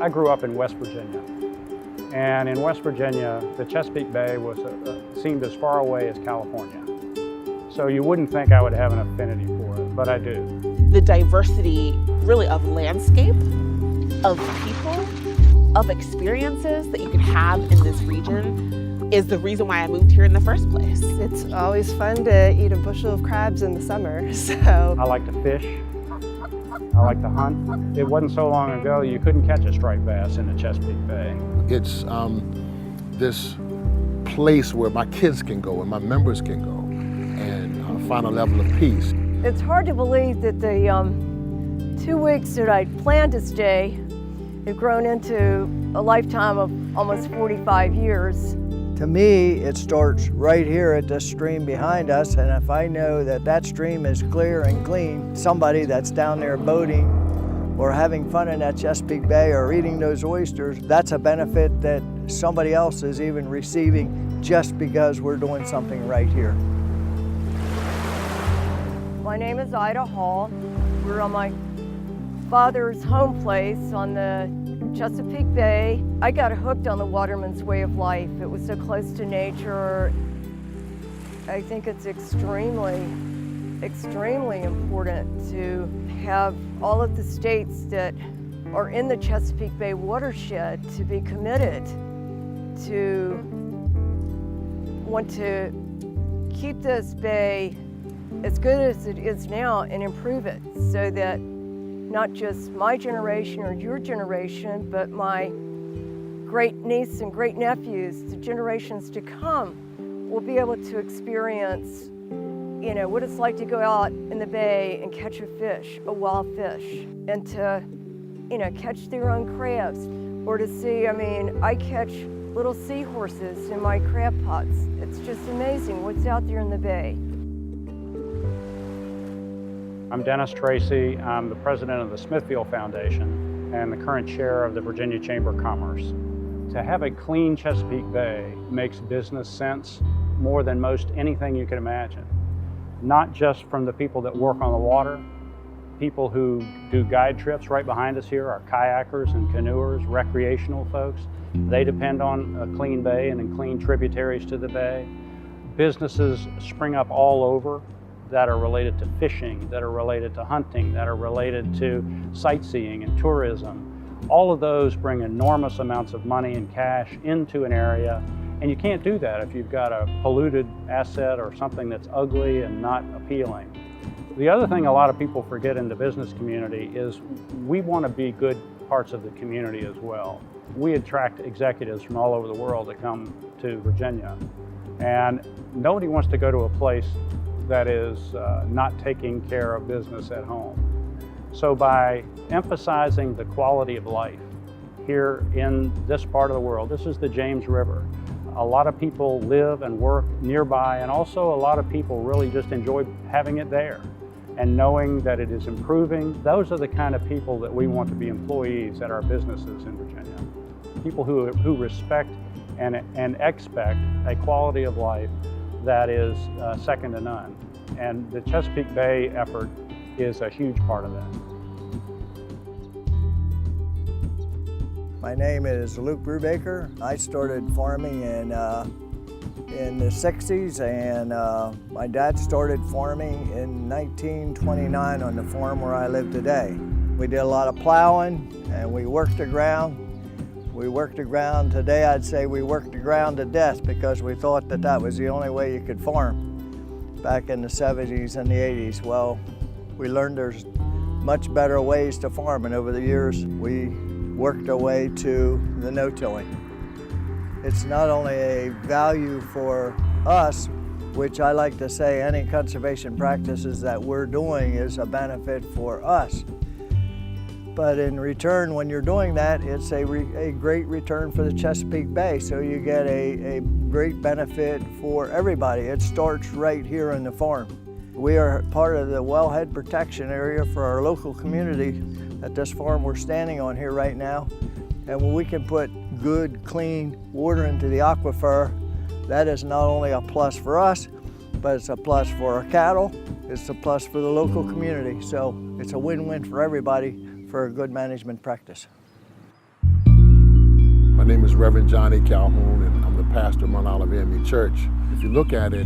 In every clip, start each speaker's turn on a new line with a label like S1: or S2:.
S1: I grew up in West Virginia, and in West Virginia, the Chesapeake Bay was seemed as far away as California. So you wouldn't think I would have an affinity for it, but I do.
S2: The diversity, really, of landscape, of people, of experiences that you can have in this region is the reason why I moved here in the first place.
S3: It's always fun to eat a bushel of crabs in the summer, so.
S1: I like to fish. I like to hunt. It wasn't so long ago you couldn't catch a striped bass in the Chesapeake Bay.
S4: It's this place where my kids can go and my members can go and find a level of peace.
S3: It's hard to believe that the 2 weeks that I'd planned to stay have grown into a lifetime of almost 45 years.
S5: To me, it starts right here at this stream behind us, and if I know that that stream is clear and clean, somebody that's down there boating or having fun in that Chesapeake Bay or eating those oysters, that's a benefit that somebody else is even receiving just because we're doing something right here.
S3: My name is Ida Hall. We're on my father's home place on the Chesapeake Bay. I got hooked on the waterman's way of life. It was so close to nature. I think it's extremely important to have all of the states that are in the Chesapeake Bay watershed to be committed to want to keep this bay as good as it is now and improve it so that not just my generation or your generation, but my great niece and great nephews, the generations to come, will be able to experience, you know, what it's like to go out in the bay and catch a fish, a wild fish, and to, you know, catch their own crabs, or to see, I mean, I catch little seahorses in my crab pots. It's just amazing what's out there in the bay.
S1: I'm Dennis Treacy. I'm the president of the Smithfield Foundation and the current chair of the Virginia Chamber of Commerce. To have a clean Chesapeake Bay makes business sense more than most anything you can imagine. Not just from the people that work on the water, people who do guide trips right behind us here, our kayakers and canoers, recreational folks. They depend on a clean bay and clean tributaries to the bay. Businesses spring up all over that are related to fishing, that are related to hunting, that are related to sightseeing and tourism. All of those bring enormous amounts of money and cash into an area, and you can't do that if you've got a polluted asset or something that's ugly and not appealing. The other thing a lot of people forget in the business community is we want to be good parts of the community as well. We attract executives from all over the world that come to Virginia, and nobody wants to go to a place that is not taking care of business at home. So by emphasizing the quality of life here in this part of the world, this is the James River. A lot of people live and work nearby, and also a lot of people really just enjoy having it there and knowing that it is improving. Those are the kind of people that we want to be employees at our businesses in Virginia. People who respect and expect a quality of life that is second to none. And the Chesapeake Bay effort is a huge part of that.
S5: My name is Luke Brubaker. I started farming in the 60s, and my dad started farming in 1929 on the farm where I live today. We did a lot of plowing and we worked the ground. We worked the ground. Today I'd say we worked the ground to death because we thought that that was the only way you could farm back in the 70s and the 80s. Well, we learned there's much better ways to farm, and over the years we worked our way to the no-tilling. It's not only a value for us, which I like to say any conservation practices that we're doing is a benefit for us. But in return, when you're doing that, it's a great return for the Chesapeake Bay, so you get a great benefit for everybody. It starts right here in the farm. We are part of the wellhead protection area for our local community at this farm we're standing on here right now. And when we can put good, clean water into the aquifer, that is not only a plus for us, but it's a plus for our cattle, it's a plus for the local community. So it's a win-win for everybody for a good management practice.
S4: My name is Reverend Johnny Calhoun, and I'm the pastor of Mount Olive AME Church. If you look at it,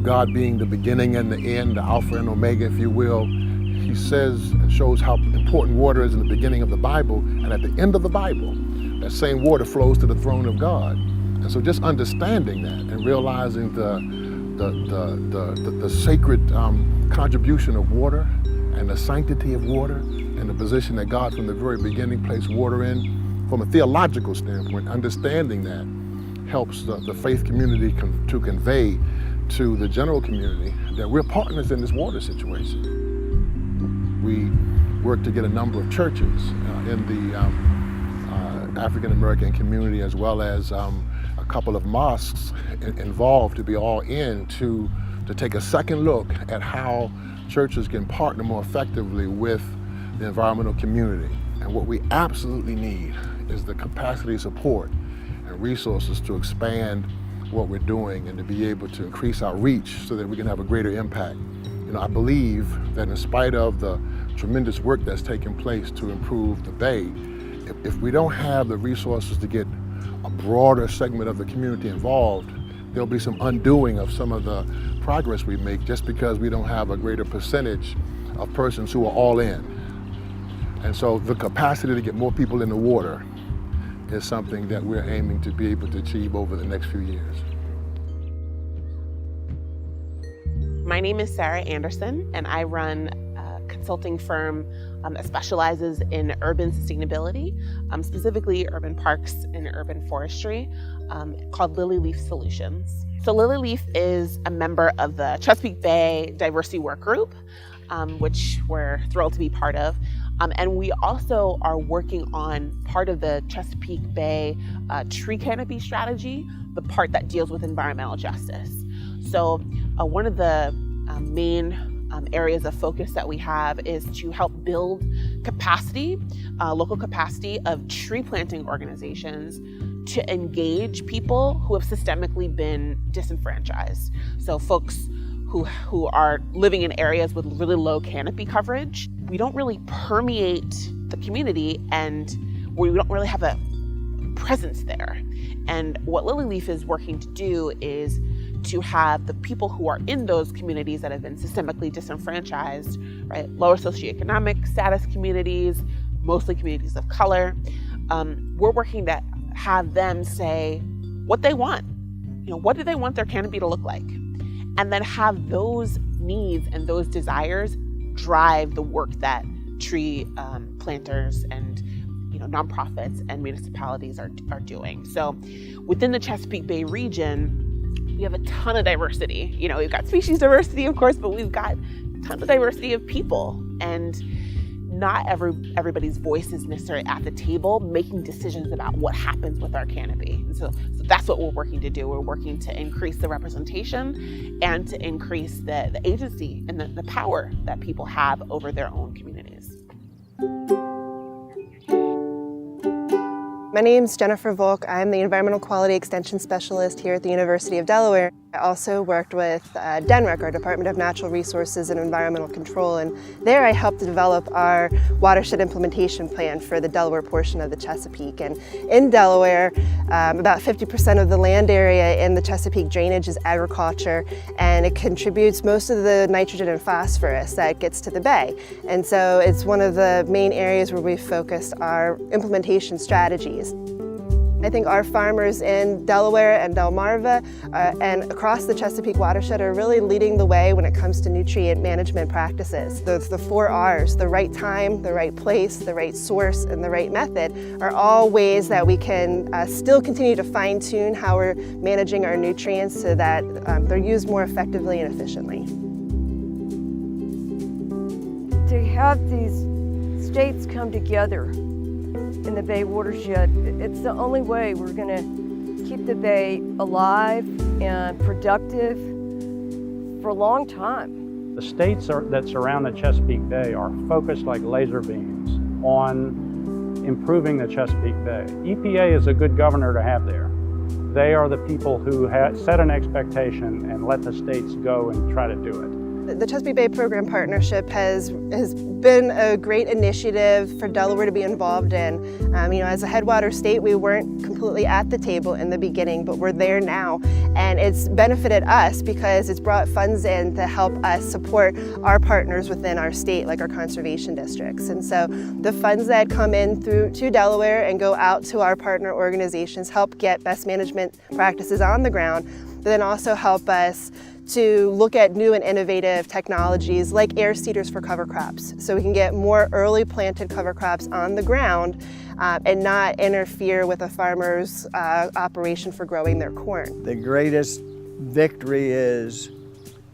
S4: God being the beginning and the end, the Alpha and Omega, if you will, He says and shows how important water is in the beginning of the Bible, and at the end of the Bible, that same water flows to the throne of God. And so just understanding that and realizing the sacred contribution of water and the sanctity of water and the position that God from the very beginning placed water in, from a theological standpoint, understanding that helps the faith community to convey to the general community that we're partners in this water situation. We work to get a number of churches in the African American community, as well as a couple of mosques involved, to be all in to take a second look at how churches can partner more effectively with the environmental community. And what we absolutely need is the capacity, support, and resources to expand what we're doing and to be able to increase our reach so that we can have a greater impact. You know, I believe that in spite of the tremendous work that's taking place to improve the Bay, if we don't have the resources to get a broader segment of the community involved, there'll be some undoing of some of the progress we make just because we don't have a greater percentage of persons who are all in. And so the capacity to get more people in the water is something that we're aiming to be able to achieve over the next few years.
S2: My name is Sarah Anderson, and I run a consulting firm that specializes in urban sustainability, specifically urban parks and urban forestry, called Lillie Leaf Solutions. So Lillie Leaf is a member of the Chesapeake Bay Diversity Work Group, which we're thrilled to be part of. And we also are working on part of the Chesapeake Bay tree canopy strategy, the part that deals with environmental justice. So one of the main areas of focus that we have is to help build capacity, local capacity of tree planting organizations to engage people who have systemically been disenfranchised. So folks who are living in areas with really low canopy coverage. We don't really permeate the community, and we don't really have a presence there. And what Lillie Leaf is working to do is to have the people who are in those communities that have been systemically disenfranchised, right, lower socioeconomic status communities, mostly communities of color, we're working to have them say what they want. You know, what do they want their canopy to look like? And then have those needs and those desires drive the work that tree planters and nonprofits and municipalities are doing. So within the Chesapeake Bay region, we have a ton of diversity. You know, we've got species diversity, of course, but we've got tons of diversity of people. And not everybody's voice is necessarily at the table making decisions about what happens with our canopy. And so that's what we're working to do. We're working to increase the representation and to increase the agency and the power that people have over their own communities.
S6: My name is Jennifer Volk. I'm the Environmental Quality Extension Specialist here at the University of Delaware. I also worked with DNREC, our Department of Natural Resources and Environmental Control, and there I helped to develop our watershed implementation plan for the Delaware portion of the Chesapeake. And in Delaware, about 50% of the land area in the Chesapeake drainage is agriculture, and it contributes most of the nitrogen and phosphorus that gets to the bay. And so it's one of the main areas where we've focused our implementation strategies. I think our farmers in Delaware and Delmarva and across the Chesapeake Watershed are really leading the way when it comes to nutrient management practices. The 4 R's, the right time, the right place, the right source, and the right method, are all ways that we can still continue to fine-tune how we're managing our nutrients so that they're used more effectively and efficiently.
S3: To have these states come together in the Bay watershed, it's the only way we're going to keep the Bay alive and productive for a long time.
S1: The states that surround the Chesapeake Bay are focused like laser beams on improving the Chesapeake Bay. EPA is a good governor to have there. They are the people who set an expectation and let the states go and try to do it.
S6: The Chesapeake Bay Program Partnership has been a great initiative for Delaware to be involved in. As a headwater state, we weren't completely at the table in the beginning, but we're there now. And it's benefited us because it's brought funds in to help us support our partners within our state, like our conservation districts. And so the funds that come in to Delaware and go out to our partner organizations help get best management practices on the ground, but then also help us to look at new and innovative technologies like air seeders for cover crops, so we can get more early planted cover crops on the ground and not interfere with a farmer's operation for growing their corn.
S5: The greatest victory is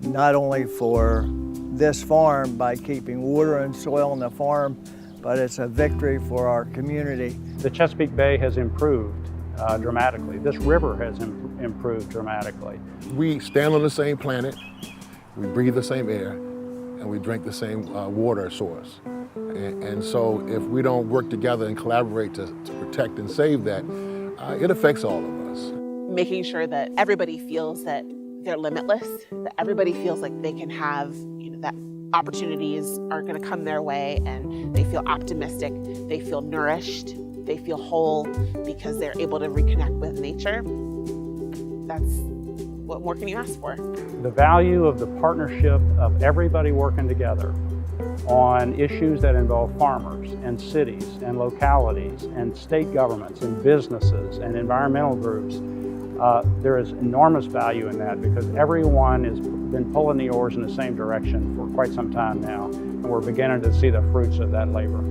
S5: not only for this farm by keeping water and soil in the farm, but it's a victory for our community.
S1: The Chesapeake Bay has improved dramatically. This river has improved dramatically.
S4: We stand on the same planet, we breathe the same air, and we drink the same water source. And so if we don't work together and collaborate to protect and save that, it affects all of us.
S2: Making sure that everybody feels that they're limitless, that everybody feels like they can have, that opportunities are going to come their way, and they feel optimistic, they feel nourished, they feel whole because they're able to reconnect with nature. That's what more can you ask for?
S1: The value of the partnership of everybody working together on issues that involve farmers and cities and localities and state governments and businesses and environmental groups, there is enormous value in that because everyone has been pulling the oars in the same direction for quite some time now, and we're beginning to see the fruits of that labor.